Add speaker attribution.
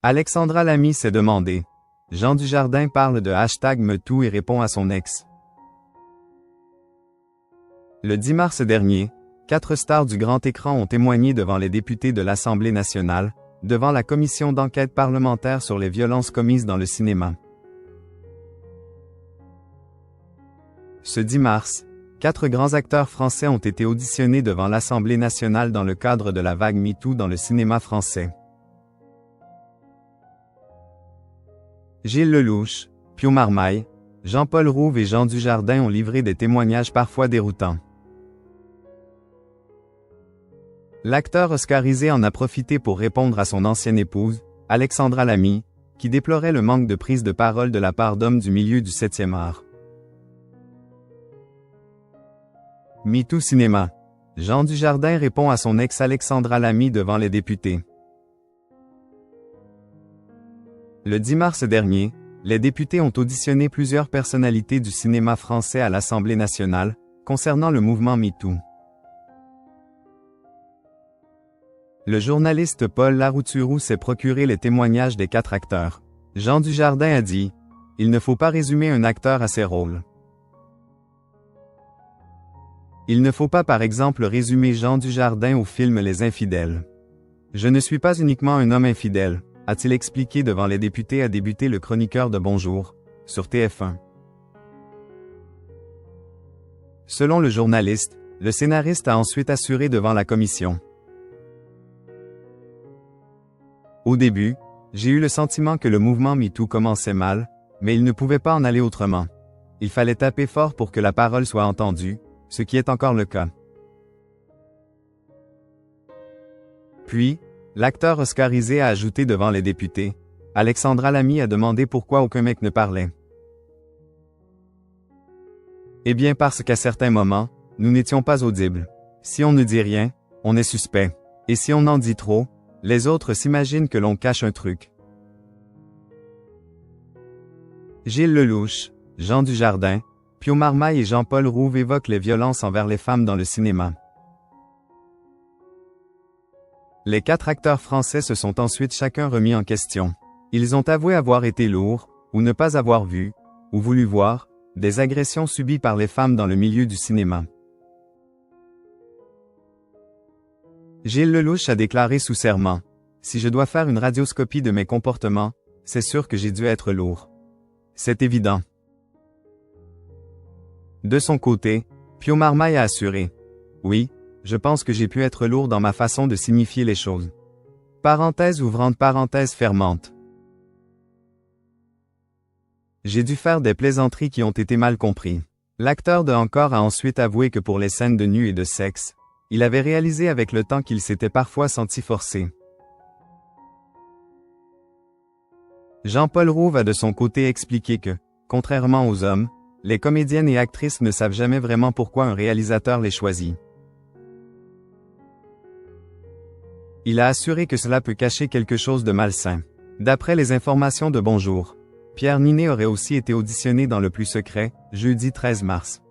Speaker 1: Alexandra Lamy s'est demandé. Jean Dujardin parle de #MeToo et répond à son ex. Le 10 mars dernier, 4 stars du grand écran ont témoigné devant les députés de l'Assemblée nationale, devant la commission d'enquête parlementaire sur les violences commises dans le cinéma. Ce 10 mars, 4 grands acteurs français ont été auditionnés devant l'Assemblée nationale dans le cadre de la vague MeToo dans le cinéma français. Gilles Lellouche, Pio Marmaille, Jean-Paul Rouve et Jean Dujardin ont livré des témoignages parfois déroutants. L'acteur oscarisé en a profité pour répondre à son ancienne épouse, Alexandra Lamy, qui déplorait le manque de prise de parole de la part d'hommes du milieu du 7e art. MeToo Cinéma. Jean Dujardin répond à son ex Alexandra Lamy devant les députés. Le 10 mars dernier, les députés ont auditionné plusieurs personnalités du cinéma français à l'Assemblée nationale, concernant le mouvement MeToo. Le journaliste Paul Larouturou s'est procuré les témoignages des 4 acteurs. Jean Dujardin a dit « Il ne faut pas résumer un acteur à ses rôles. Il ne faut pas par exemple résumer Jean Dujardin au film Les Infidèles. Je ne suis pas uniquement un homme infidèle, a-t-il expliqué devant les députés à débuter le chroniqueur de Bonjour, sur TF1. Selon le journaliste, le scénariste a ensuite assuré devant la commission. Au début, j'ai eu le sentiment que le mouvement MeToo commençait mal, mais il ne pouvait pas en aller autrement. Il fallait taper fort pour que la parole soit entendue, ce qui est encore le cas. Puis, l'acteur oscarisé a ajouté devant les députés, Alexandra Lamy a demandé pourquoi aucun mec ne parlait. Eh bien parce qu'à certains moments, nous n'étions pas audibles. Si on ne dit rien, on est suspect. Et si on en dit trop, les autres s'imaginent que l'on cache un truc. Gilles Lellouche, Jean Dujardin, Pio Marmaille et Jean-Paul Rouve évoquent les violences envers les femmes dans le cinéma. Les 4 acteurs français se sont ensuite chacun remis en question. Ils ont avoué avoir été lourds, ou ne pas avoir vu, ou voulu voir, des agressions subies par les femmes dans le milieu du cinéma. Gilles Lellouche a déclaré sous serment « Si je dois faire une radioscopie de mes comportements, c'est sûr que j'ai dû être lourd. C'est évident. » De son côté, Pio Marmaille a assuré « Oui, je pense que j'ai pu être lourd dans ma façon de signifier les choses. » Parenthèse ouvrante parenthèse fermante. J'ai dû faire des plaisanteries qui ont été mal comprises. L'acteur de Encore a ensuite avoué que pour les scènes de nu et de sexe, il avait réalisé avec le temps qu'il s'était parfois senti forcé. Jean-Paul Rouve a de son côté expliqué que, contrairement aux hommes, les comédiennes et actrices ne savent jamais vraiment pourquoi un réalisateur les choisit. Il a assuré que cela peut cacher quelque chose de malsain. D'après les informations de Bonjour, Pierre Ninet aurait aussi été auditionné dans le plus secret, jeudi 13 mars.